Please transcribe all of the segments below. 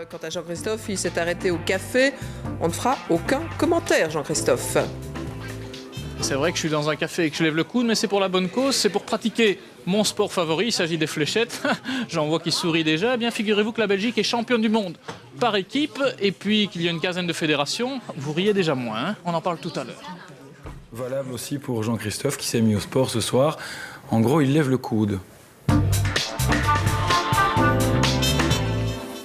Quant à Jean-Christophe, il s'est arrêté au café. On ne fera aucun commentaire, Jean-Christophe. C'est vrai que je suis dans un café et que je lève le coude, mais c'est pour la bonne cause, c'est pour pratiquer mon sport favori, il s'agit des fléchettes. J'en vois qui sourit déjà. Eh bien, figurez-vous que la Belgique est championne du monde par équipe et puis qu'il y a une quinzaine de fédérations. Vous riez déjà moins, hein, on en parle tout à l'heure. Valable aussi pour Jean-Christophe qui s'est mis au sport ce soir. En gros, il lève le coude.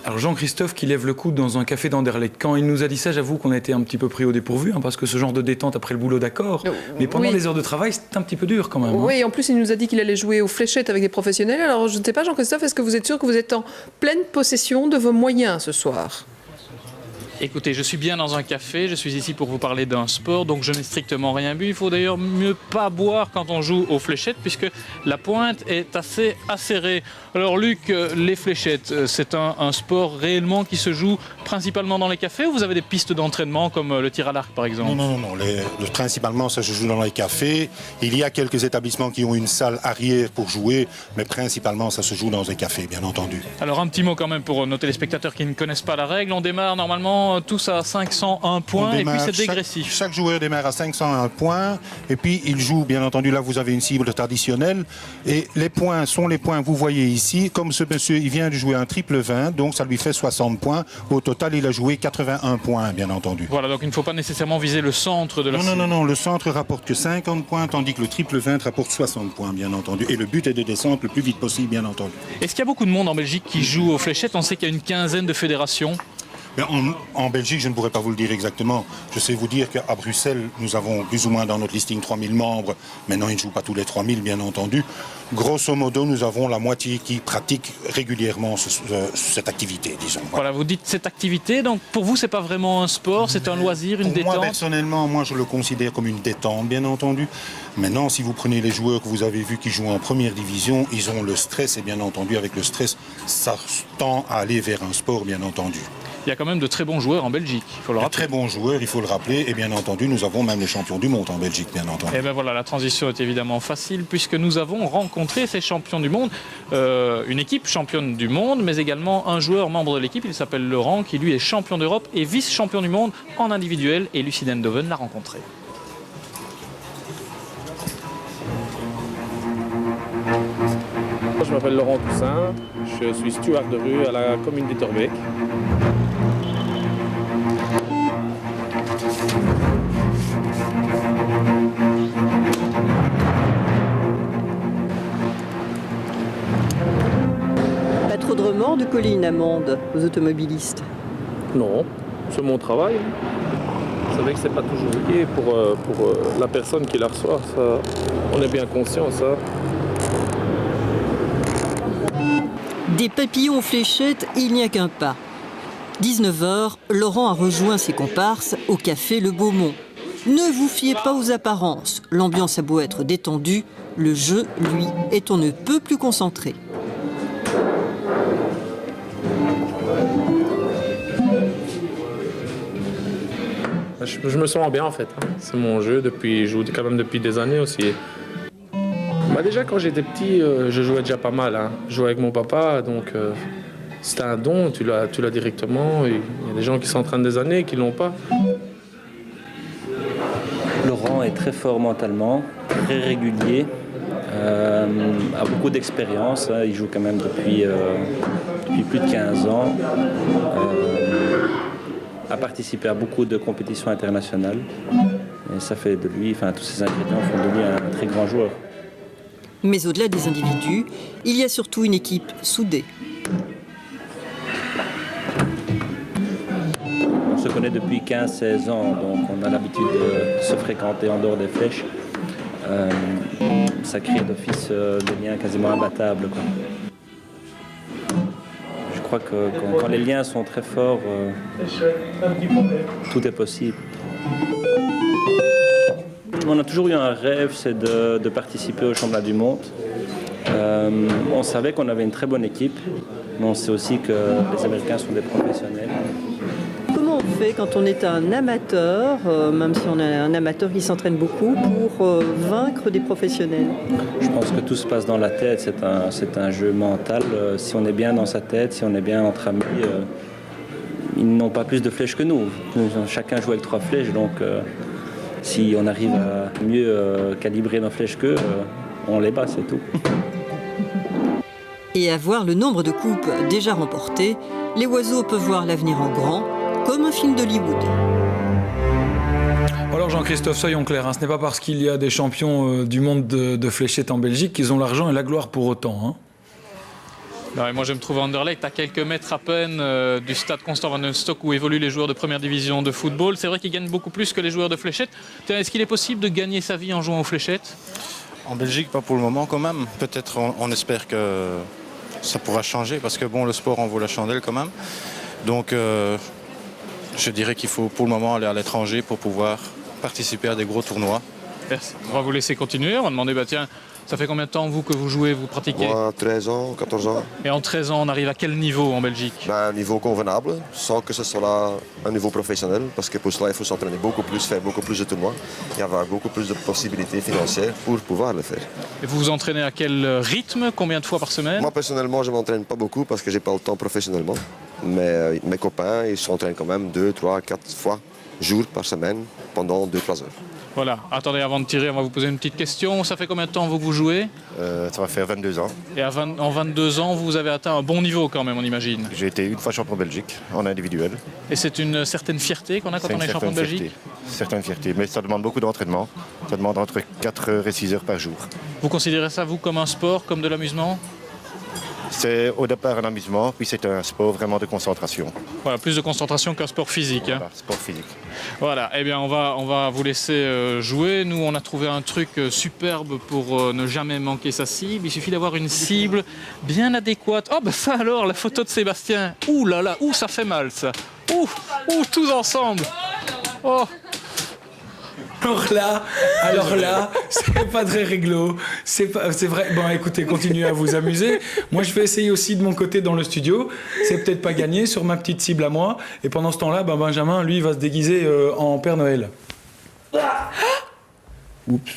Alors Jean-Christophe qui lève le coude dans un café d'Anderlecht. Quand il nous a dit ça, j'avoue qu'on a été un petit peu pris au dépourvu, parce que ce genre de détente après le boulot, d'accord. Mais pendant les heures de travail, c'est un petit peu dur quand même. Oui, en plus il nous a dit qu'il allait jouer aux fléchettes avec des professionnels. Alors je ne sais pas, Jean-Christophe, est-ce que vous êtes sûr que vous êtes en pleine possession de vos moyens ce soir ? Écoutez, je suis bien dans un café, je suis ici pour vous parler d'un sport, donc je n'ai strictement rien bu. Il faut d'ailleurs mieux pas boire quand on joue aux fléchettes, puisque la pointe est assez acérée. Alors Luc, les fléchettes, c'est un sport réellement qui se joue principalement dans les cafés, ou vous avez des pistes d'entraînement comme le tir à l'arc par exemple ? Non. Principalement ça se joue dans les cafés. Il y a quelques établissements qui ont une salle arrière pour jouer, mais principalement ça se joue dans les cafés, bien entendu. Alors un petit mot quand même pour nos téléspectateurs qui ne connaissent pas la règle. On démarre normalement tous à 501 points et puis c'est dégressif. Chaque joueur démarre à 501 points et puis il joue, bien entendu, là vous avez une cible traditionnelle et les points sont les points que vous voyez ici. Comme ce monsieur, il vient de jouer un triple 20, donc ça lui fait 60 points. Au total, il a joué 81 points, bien entendu. Voilà, donc il ne faut pas nécessairement viser le centre de la cible. Non, le centre rapporte que 50 points, tandis que le triple 20 rapporte 60 points, bien entendu. Et le but est de descendre le plus vite possible, bien entendu. Est-ce qu'il y a beaucoup de monde en Belgique qui joue aux fléchettes ? On sait qu'il y a une quinzaine de fédérations. En Belgique, je ne pourrais pas vous le dire exactement. Je sais vous dire qu'à Bruxelles, nous avons plus ou moins dans notre listing 3000 membres. Maintenant, ils ne jouent pas tous les 3000, bien entendu. Grosso modo, nous avons la moitié qui pratique régulièrement cette activité, disons. Voilà, vous dites cette activité, donc pour vous, c'est pas vraiment un sport, c'est un loisir, une détente ? Moi, personnellement, je le considère comme une détente, bien entendu. Maintenant, si vous prenez les joueurs que vous avez vus qui jouent en première division, ils ont le stress, et bien entendu, avec le stress, ça tend à aller vers un sport, bien entendu. Il y a quand même de très bons joueurs en Belgique, il faut le rappeler. Très bons joueurs, il faut le rappeler, et bien entendu, nous avons même les champions du monde en Belgique, bien entendu. Et bien voilà, la transition est évidemment facile, puisque nous avons rencontré ces champions du monde, une équipe championne du monde, mais également un joueur membre de l'équipe, il s'appelle Laurent, qui lui est champion d'Europe et vice-champion du monde en individuel, et Lucie Dendoven l'a rencontré. Je m'appelle Laurent Toussaint, je suis steward de rue à la commune d'Etterbeek. Pas trop de remords de coller une amende aux automobilistes? Non, c'est mon travail. Vous savez que c'est pas toujours lié pour la personne qui la reçoit. Ça, on est bien conscient, ça. Des papillons aux fléchettes, il n'y a qu'un pas. 19h, Laurent a rejoint ses comparses au café Le Beaumont. Ne vous fiez pas aux apparences. L'ambiance a beau être détendue, le jeu, lui, est on ne peut plus concentré. Je me sens bien en fait. C'est mon jeu, je joue quand même depuis des années aussi. Déjà quand j'étais petit, je jouais déjà pas mal. Je jouais avec mon papa, donc c'était un don, tu l'as directement. Il y a des gens qui s'entraînent des années et qui l'ont pas. Laurent est très fort mentalement, très régulier, a beaucoup d'expérience. Il joue quand même depuis plus de 15 ans. A participé à beaucoup de compétitions internationales. Et ça fait de lui, tous ces ingrédients font de lui un très grand joueur. Mais au-delà des individus, il y a surtout une équipe soudée. On se connaît depuis 15-16 ans, donc on a l'habitude de se fréquenter en dehors des flèches. Ça crée d'office des liens quasiment imbattables, quoi. Je crois que quand les liens sont très forts, tout est possible. On a toujours eu un rêve, c'est de participer au championnat du monde. On savait qu'on avait une très bonne équipe, mais on sait aussi que les Américains sont des professionnels. Comment on fait quand on est un amateur, même si on est un amateur qui s'entraîne beaucoup, pour vaincre des professionnels? Je pense que tout se passe dans la tête, c'est un jeu mental. Si on est bien dans sa tête, si on est bien entre amis, ils n'ont pas plus de flèches que nous. Chacun joue avec 3 flèches, donc si on arrive à mieux calibrer nos flèches qu'eux, on les bat, c'est tout. Et à voir le nombre de coupes déjà remportées, les oiseaux peuvent voir l'avenir en grand, comme un film d'Hollywood. Alors Jean-Christophe, soyons clairs, hein, ce n'est pas parce qu'il y a des champions du monde de fléchettes en Belgique qu'ils ont l'argent et la gloire pour autant. Hein. Non, et moi je me trouve à Anderlecht, à quelques mètres à peine du stade Constant van den Stok où évoluent les joueurs de première division de football. C'est vrai qu'ils gagnent beaucoup plus que les joueurs de fléchettes. Est-ce qu'il est possible de gagner sa vie en jouant aux fléchettes? En Belgique, pas pour le moment quand même. Peut-être on espère que ça pourra changer parce que bon, le sport en vaut la chandelle quand même. Donc je dirais qu'il faut pour le moment aller à l'étranger pour pouvoir participer à des gros tournois. Merci. On va vous laisser continuer. On va demander, tiens, ça fait combien de temps vous que vous jouez, vous pratiquez? Moi, 13 ans, 14 ans. Et en 13 ans, on arrive à quel niveau en Belgique? Un niveau convenable, sans que ce soit là un niveau professionnel, parce que pour cela, il faut s'entraîner beaucoup plus, faire beaucoup plus de tournois et avoir beaucoup plus de possibilités financières pour pouvoir le faire. Et vous vous entraînez à quel rythme? Combien de fois par semaine? Moi, personnellement, je ne m'entraîne pas beaucoup parce que je n'ai pas le temps professionnellement. Mais mes copains, ils s'entraînent quand même 2, 3, 4 fois jour par semaine pendant 2-3 heures. Voilà, attendez, avant de tirer, on va vous poser une petite question. Ça fait combien de temps vous que vous jouez? Ça va faire 22 ans. Et en 22 ans, vous avez atteint un bon niveau quand même, on imagine. J'ai été une fois champion de Belgique, en individuel. Et c'est une certaine fierté qu'on a quand on est champion de Belgique? Certaine fierté, mais ça demande beaucoup d'entraînement. Ça demande entre 4 heures et 6 heures par jour. Vous considérez ça, vous, comme un sport, comme de l'amusement? C'est au départ un amusement, puis c'est un sport vraiment de concentration. Voilà, plus de concentration qu'un sport physique. Voilà, hein. sport physique. Voilà, eh bien on va vous laisser jouer. Nous, on a trouvé un truc superbe pour ne jamais manquer sa cible. Il suffit d'avoir une cible bien adéquate. Oh, bah ça alors, la photo de Sébastien. Ouh là là, ouh, ça fait mal ça. Ouh, tous ensemble. Oh. Alors là, c'est pas très réglo. C'est vrai. Bon, écoutez, continuez à vous amuser. Moi, je vais essayer aussi de mon côté dans le studio. C'est peut-être pas gagné sur ma petite cible à moi. Et pendant ce temps-là, Benjamin, lui, va se déguiser en Père Noël. Oups.